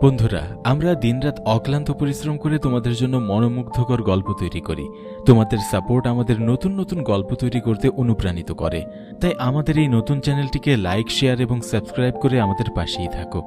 বন্ধুরা, আমরা দিনরাত অক্লান্ত পরিশ্রম করে তোমাদের জন্য মনোমুগ্ধকর গল্প তৈরি করি। তোমাদের সাপোর্ট আমাদের নতুন নতুন গল্প তৈরি করতে অনুপ্রাণিত করে। তাই আমাদের এই নতুন চ্যানেলটিকে লাইক, শেয়ার এবং সাবস্ক্রাইব করে আমাদের পাশেই থাকো।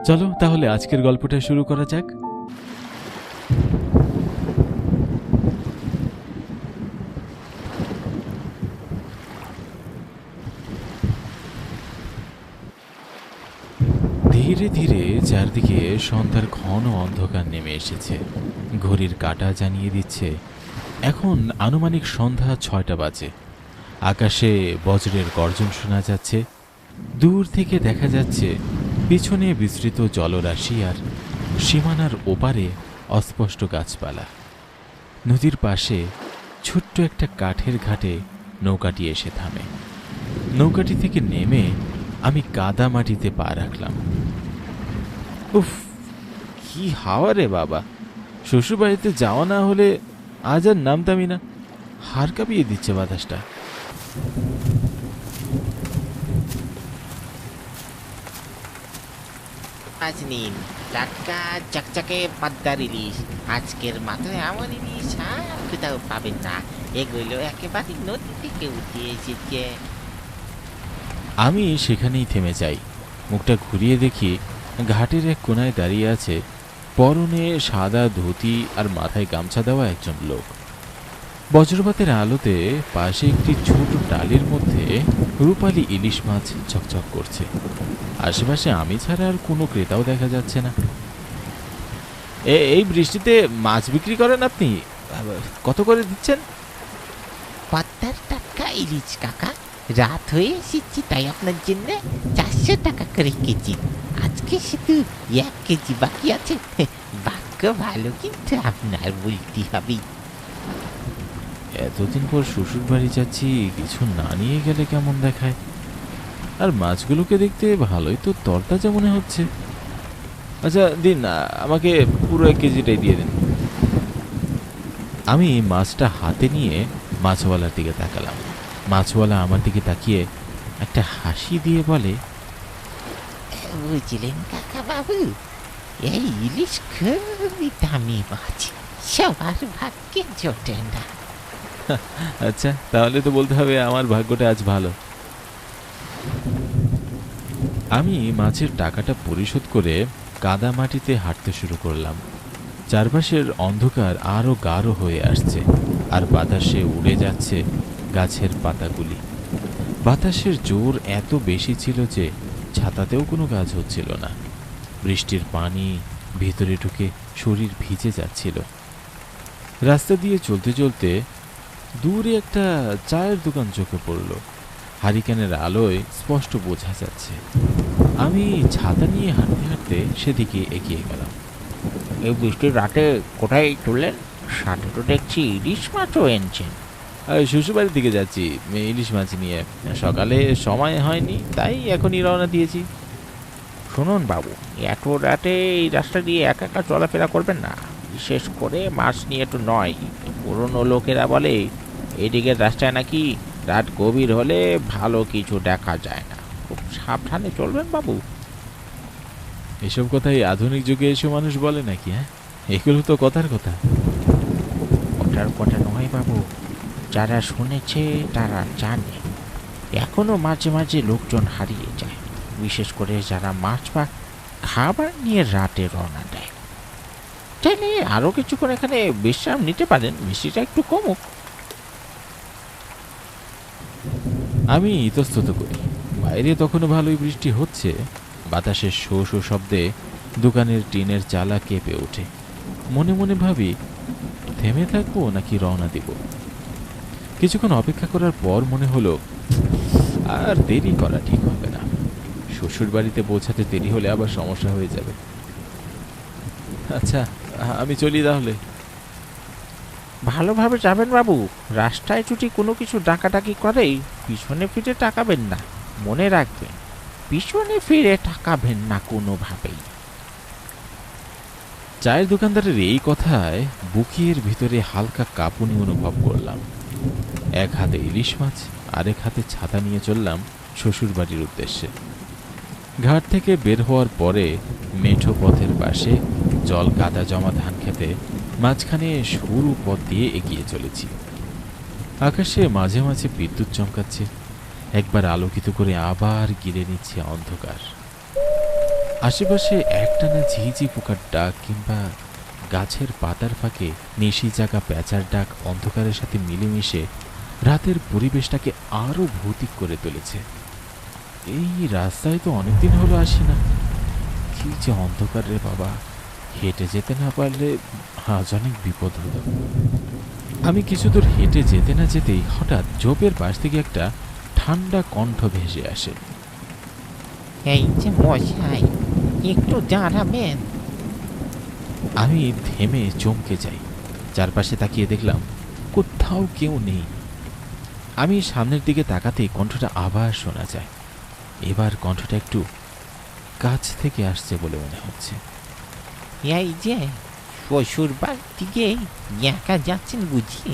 চলো তাহলে আজকের গল্পটা শুরু করা যাক। ধীরে ধীরে চারদিকে সন্ধ্যার ঘন অন্ধকার নেমে এসেছে। ঘড়ির কাঁটা জানিয়ে দিচ্ছে এখন আনুমানিক সন্ধ্যা 6টা বাজে। আকাশে বজ্রের গর্জন শোনা যাচ্ছে। দূর থেকে দেখা যাচ্ছে পিছনে বিস্তৃত জলরাশি আর সীমানার ওপারে অস্পষ্ট গাছপালা। নদীর পাশে ছোট্ট একটা কাঠের ঘাটে নৌকাটি এসে থামে। নৌকাটি থেকে নেমে আমি কাদা মাটিতে পা রাখলাম। উফ, কি হাওয়া রে বাবা! শ্বশুরবাড়িতে যাওয়া না হলে আজ আর নামতামই না। হাড় কাঁপিয়ে দিচ্ছে বাতাসটা। আজ নিন টাটকা চকচকে পাদ্দার ইলিশ। আজকের মাথায় এমন ইলিশ আর কোথাও পাবেন না। এগুলো একেবারে নদী থেকে উঠে এসেছে। আমি সেখানেই থেমে যাই। মুখটা ঘুরিয়ে দেখি ঘাটের এক কোনায় দাঁড়িয়ে আছে পরনে সাদা ধুতি আর মাথায় গামছা দেওয়া একজন লোক। বজ্রপাতের আলোতে পাশে একটি ছোট ডালের মধ্যে রূপালী ইলিশ মাছ চকচক করছে। আশেপাশে আমি ছাড়া আর কোনো ক্রেতাও দেখা যাচ্ছে না। এই বৃষ্টিতে মাছ বিক্রি করেন আপনি? কত করে দিচ্ছেন? পাদ্দার টাটকা ইলিশ কাকা, রাত হয়ে এসেছি তাই আপনার জন্য 400 টাকা করে কেজি। আজকে শুধু 1 কেজি বাকি আছে। ভাগ্য ভালো কিন্তু আপনার বলতে হবে। এতদিন পর শ্বশুর বাড়ি যাচ্ছি, কিছু না নিয়ে গেলে কেমন দেখায়। আর মাছগুলোকে দেখতে ভালোই তো তরতাজা মনে হচ্ছে। আচ্ছা দিন, আমাকে পুরো 1 কেজিটাই দিয়ে দিন। আমি মাছটা হাতে নিয়ে মাছওয়ালার দিকে তাকালাম। মাছওয়ালা আমার দিকে তাকিয়ে একটা হাসি দিয়ে বলে, বুঝলেন কাকা বাবু, এই ইলিশ খুবই দামি মাছ, সবার ভাগ্যে জোটে না। আচ্ছা তাহলে তো বলতে হবে আমার ভাগ্যটা আজ ভালো। আমি মাছের টাকাটা পরিশোধ করে কাদা মাটিতে হাঁটতে শুরু করলাম। চারপাশের অন্ধকার আরো গাঢ় হয়ে আসছে আর বাতাসে উড়ে যাচ্ছে গাছের পাতাগুলি। বাতাসের জোর এত বেশি ছিল যে ছাতাতেও কোনো কাজ হচ্ছিল না। বৃষ্টির পানি ভিতরে ঢুকে শরীর ভিজে যাচ্ছিল। রাস্তা দিয়ে চলতে চলতে দূরে একটা চায়ের দোকান চোখে পড়ল। হারিকেনের আলোয় স্পষ্ট বোঝা যাচ্ছে। আমি ছাতা নিয়ে হাঁটতে হাঁটতে সেদিকে এগিয়ে গেলাম। এই বৃষ্টির রাতে কোথায় চললেন? সাথে তো দেখছি ইলিশ মাছও এনেছেন। শ্বশুরবাড়ির দিকে যাচ্ছি ইলিশ মাছ নিয়ে। সকালে সময় হয়নি তাই এখনই রওনা দিয়েছি। শুনুন বাবু, এত রাতে এই রাস্তা দিয়ে একা একা চলাফেরা করবেন না, বিশেষ করে মাছ নিয়ে তো নয়। পুরনো লোকেরা বলে এদিকের রাস্তায় নাকি রাত গভীর হলে ভালো কিছু দেখা যায় না। খুব সাবধানে চলবেন বাবু। এসব কথাই আধুনিক যুগে এসে মানুষ বলে নাকি? হ্যাঁ, এগুলো তো কথার কথা। কথার কথা নয় বাবু, যারা শুনেছে তারা জানে। এখনো মাঝে মাঝে লোকজন হারিয়ে যায়, বিশেষ করে যারা মাছ বা খাবার নিয়ে রাতে রওনা দেয়। চাইলে আরও কিছুক্ষণ এখানে বিশ্রাম নিতে পারেন, বৃষ্টিটা একটু কমুক। আমি ইতস্তত করি। বাইরে তখনও ভালোই বৃষ্টি হচ্ছে। বাতাসের শো শো শব্দে দোকানের টিনের চালা কেঁপে ওঠে। মনে মনে ভাবি থেমে থাকবো নাকি রওনা দিব। কিছুক্ষণ অপেক্ষা করার পর মনে হলো আর দেরি করা ঠিক হবে না। শ্বশুর বাড়িতে পৌঁছাতে দেরি হলে আবার সমস্যা হয়ে যাবে। আচ্ছা আমি চলি তাহলে। ভালোভাবে যাবেন বাবু, রাস্তায় যদি কোনো কিছু ডাকাডাকি করে পিছনে ফিরে তাকাবেন না। মনে রাখবেন, পিছনে ফিরে তাকাবেন না কোনোভাবেই। চায়ের দোকানদারের এই কথায় বুকের ভিতরে হালকা কাঁপুনি অনুভব করলাম। এক হাতে ইলিশ মাছ, আরেক হাতে ছাতা নিয়ে চললাম শ্বশুর বাড়ির উদ্দেশ্যে। ঘাট থেকে বের হওয়ার পরে মেঠো পথের পাশে জল কাদা জমা ধান খেতে মাঝখানে সরু পথ দিয়ে এগিয়ে চলেছি। আকাশে মাঝে মাঝে বিদ্যুৎ চমকাচ্ছে, একবার আলোকিত করে আবার গিলে নিচ্ছে অন্ধকার। আশেপাশে একটানা ঝিঝি পোকার ডাক কিংবা গাছের পাতার ফাঁকে নিশি জাগা প্যাঁচার ডাক অন্ধকারের সাথে মিলেমিশে রাতের পরিবেশটাকে আরো ভৌতিক করে তুলেছে। এই রাস্তায় তো অনেকদিন হলো আসি না। কি যে অন্ধকার রে বাবা, হেঁটে যেতে না পারলে আজ অনেক বিপদ হলো। আমি কিছু দূর হেঁটে যেতে না যেতেই হঠাৎ ঝোপের পাশ থেকে একটা ঠান্ডা কণ্ঠ ভেসে আসে। এই যে মশাই, একটু দাঁড়াবেন? আমি থেমে চমকে যাই। চারপাশে তাকিয়ে দেখলাম কোথাও কেউ নেই। আমি সামনের দিকে তাকাতেই কণ্ঠটা আবার শোনা যায়। এবার কণ্ঠটা একটু কাছ থেকে আসছে বলে মনে হচ্ছে। এই যে শ্বশুর বাড়ির দিকে একা যাচ্ছেন বুঝি?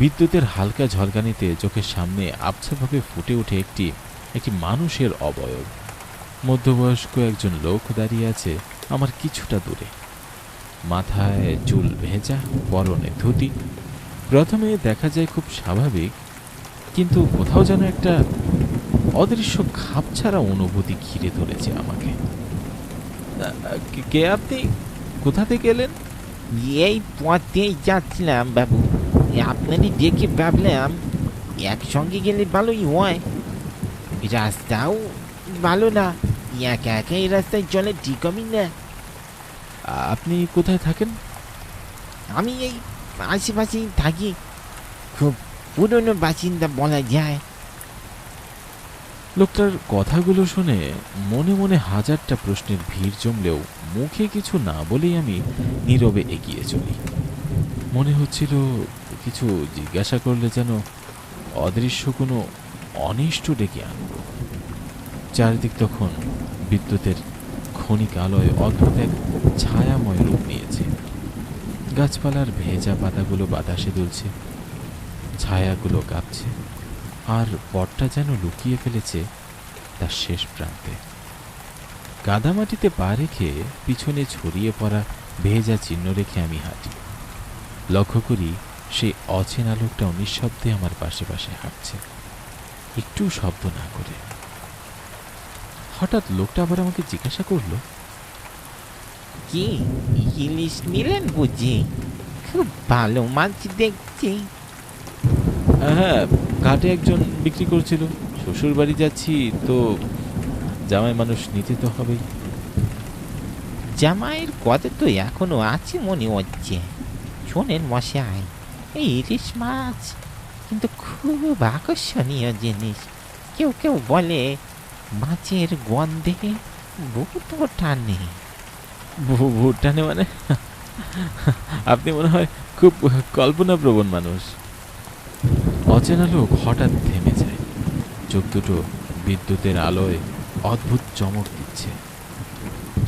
বিদ্যুতের হালকা ঝলকানিতে চোখের সামনে আবছাভাবে ফুটে ওঠে একটি মানুষের অবয়ব। মধ্যবয়স্ক একজন লোক দাঁড়িয়ে আছে আমার কিছুটা দূরে। মাথায় চুল ভেজা, পরনে ধুতি। প্রথমে দেখা যায় খুব স্বাভাবিক, কিন্তু কোথাও যেন একটা অদৃশ্য খাপছাড়া অনুভূতি ঘিরে ধরেছে আমাকে। কে আপনি? কোথা থেকে এলেন? এই পথেই যাচ্ছিলাম বাবু, আপনারই দেখে ভাবলাম একসঙ্গে গেলে ভালোই হয়। রাস্তাও ভালো না, একা একা এই রাস্তায় চলে ঠিক হবে না। আপনি কোথায় থাকেন? আমি এই আশেপাশেই থাকি, খুব পুরনো বাসিন্দা বলা যায়। লোকটার কথাগুলো শুনে মনে মনে হাজারটা প্রশ্নের ভিড় জমলেও মুখে কিছু না বলেই আমি নীরবে এগিয়ে চলি। মনে হচ্ছিল কিছু জিজ্ঞাসা করলে যেন অদৃশ্য কোনো অনিষ্ট ডেকে আনব। চারিদিক তখন বিদ্যুতের ক্ষণিক আলোয় অদ্ভুত এক ছায়াময় রূপ নিয়েছে। গাছপালার ভেজা পাতাগুলো বাতাসে দুলছে, ছায়াগুলো কাঁপছে, আর পথটা যেন লুকিয়ে ফেলেছে তার শেষ প্রান্তে। কাদামাটিতে পা রেখে পিছনে ছড়িয়ে পড়া ভেজা চিহ্ন রেখে আমি হাঁটি। লক্ষ্য করি সেই অচেনা লোকটাও নিঃশব্দে আমার পাশে পাশে হাঁটছে, একটু শব্দ না করে। হঠাৎ লোকটা আবার আমাকে জিজ্ঞাসা করলো, কি ইলিশ নিলেন বুঝি? খুব ভালো মাছ দেখছি। হ্যাঁ, ঘাটে একজন বিক্রি করছিল। শ্বশুর বাড়ি যাচ্ছি তো, জামাই মানুষ নিতে তো হবেই। জামাইয়ের কথা তো এখনো আছে মনে হচ্ছে। শোনেন মশাই, এই ইলিশ মাছ কিন্তু খুব আকর্ষণীয় জিনিস। কেউ কেউ বলে মাছের গন্ধে ভূত টানে। ভুটানে মানে? আপনি মনে হয় খুব কল্পনাপ্রবণ মানুষ। অচেনা লোক হঠাৎ থেমে যায়, চোখ দুটো বিদ্যুতের আলোয় অদ্ভুত চমক দিচ্ছে।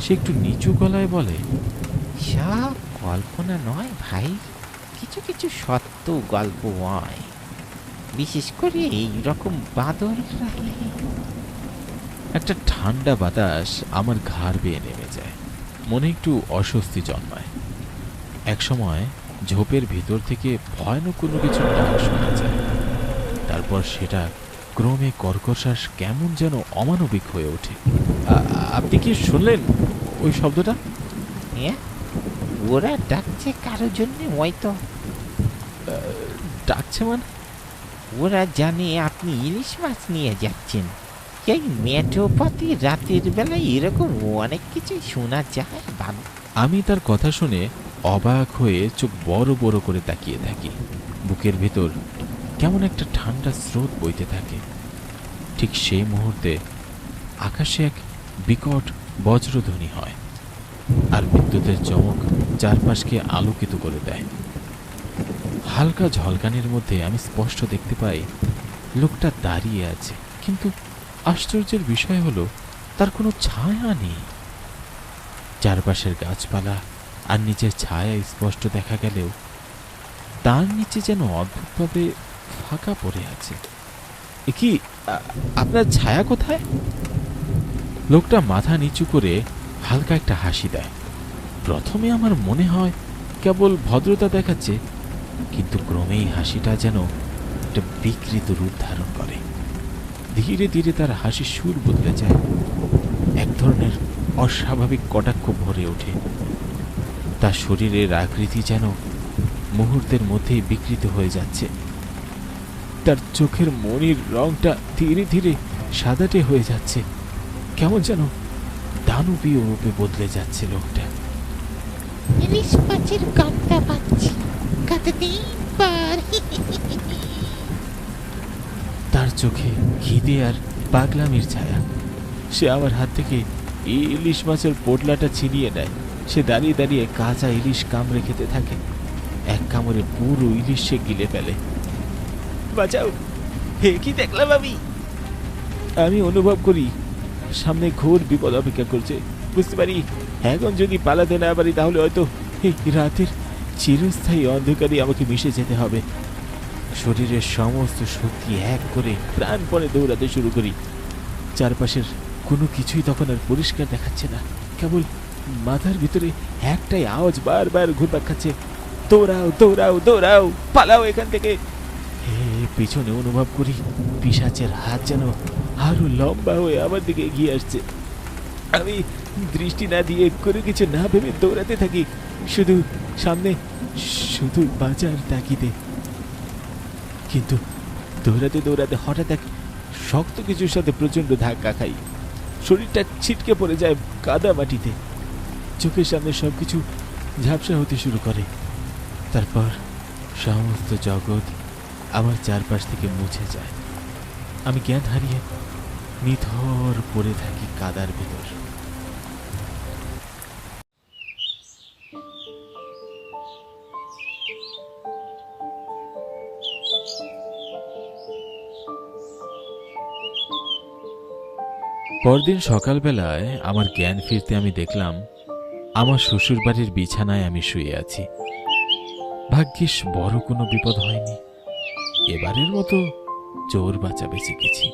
সে একটু নিচু গলায় বলে, সব কল্পনা নয় ভাই, কিছু কিছু সত্য গল্প হয়, বিশেষ করে এই রকম বাদল রাতে। একটা ঠান্ডা বাতাস আমার ঘাড় বেয়ে নেমে যায়, মনে একটু অস্বস্তি জন্মায়। একসময় ঝোপের ভিতর থেকে ভয়ানক কোনো কিছু ডাক শোনা যায়। তারপর সেটা ক্রমে কর্কশ্বাস কেমন যেন অমানবিক হয়ে ওঠে। আপনি কি শুনলেন ওই শব্দটা? হ্যাঁ, ওরা ডাকছে কারো জন্য হয়তো। ডাকছে মানে? ওরা জানে আপনি ইলিশ মাছ নিয়ে যাচ্ছেন। এই মেঠো পথে রাতের বেলায় এরকম অনেক কিছু শোনা যায় বাবু। আমি তার কথা শুনে অবাক হয়ে চোখ বড় বড় করে তাকিয়ে থাকি। বুকের ভেতর কেমন একটা ঠান্ডা স্রোত বইতে থাকে। ঠিক সেই মুহূর্তে আকাশে এক বিকট বজ্রধ্বনি হয়, আর বিদ্যুতের চমক চারপাশকে আলোকিত করে দেয়। হালকা ঝলকানির মধ্যে আমি স্পষ্ট দেখতে পাই লোকটা দাঁড়িয়ে আছে, কিন্তু আশ্চর্যের বিষয় হলো তার কোনো ছায়া নেই। চারপাশের গাছপালা আর নিচের ছায়া স্পষ্ট দেখা গেলেও তার নিচে যেন অদ্ভুতভাবে ফাঁকা পড়ে আছে। এ কি আপনার ছায়া কোথায়? লোকটা মাথা নিচু করে হালকা একটা হাসি দেয়। প্রথমে আমার মনে হয় কেবল ভদ্রতা দেখাচ্ছে, কিন্তু ক্রমেই হাসিটা যেন একটা বিকৃত রূপ ধারণ করে। ধীরে ধীরে তার হাসির সুর বদলে যায়, এক ধরনের অস্বাভাবিক কটাক্ষ ভরে ওঠে। তার শরীরের আকৃতি যেন মুহূর্তের মধ্যেই বিকৃত হয়ে যাচ্ছে। তার চোখের মনির রংটা ধীরে ধীরে সাদাটে হয়ে যাচ্ছে, কেমন যেন দানবীয় রূপে বদলে যাচ্ছে লোকটা। ইলিশ মাছের গন্ধ পাচ্ছি কতদিন পর। তার চোখে খিদে আর পাগলামির ছায়া। সে আমার হাত থেকে ইলিশ মাছের পোটলাটা ছিনিয়ে নেয়। সে দাঁড়িয়ে দাঁড়িয়ে কাঁচা ইলিশ কামড়ে খেতে থাকে। এক কামড়ে পুরো ইলিশ সে গিলে ফেলে। বাঁচাও, হে কি দেখলাম আমি অনুভব করি সামনে ঘোর বিপদ অপেক্ষা করছে। বুঝতে পারি এখন যদি পালাতে না পারি তাহলে হয়তো এই রাতের চিরস্থায়ী অন্ধকারে আমাকে মিশে যেতে হবে। শরীরের সমস্ত শক্তি এক করে প্রাণপণে দৌড়াতে শুরু করি। চারপাশের কোনো কিছুই তখন আর পরিষ্কার দেখাচ্ছে না, কেবল মাথার ভিতরে একটাই আওয়াজ বারবার ঘুরপাক খাচ্ছে, দৌড়াও দৌড়াও দৌড়াও, পালাও এখান থেকে। পিছনে অনুভব করি পিশাচের হাত যেন আরো লম্বা হয়ে আমার দিকে এগিয়ে আসছে। আমি দৃষ্টি না দিয়ে কোনো কিছু না ভেবে দৌড়াতে থাকি, শুধু সামনে, শুধু বাঁচার তাকিদে। কিন্তু দৌড়াতে দৌড়াতে হঠাৎ এক শক্ত কিছুর সাথে প্রচন্ড ধাক্কা খাই। শরীরটা ছিটকে পড়ে যায় কাদা মাটিতে। চোখের সামনে সবকিছু ঝাপসা হতে শুরু করে। তারপর সমস্ত জগৎ আমার চারপাশ থেকে মুছে যায়। আমি জ্ঞান হারিয়ে নিথর পড়ে থাকি কাদার ভিতর। পরদিন সকালবেলায় আমার জ্ঞান ফিরতে আমি দেখলাম আমার শ্বশুরবাড়ির বিছানায় আমি শুয়ে আছি। ভাগ্যিস বড় কোনো বিপদ হয়নি, এবারের মতো চোর বাঁচা বেঁচে গেছি।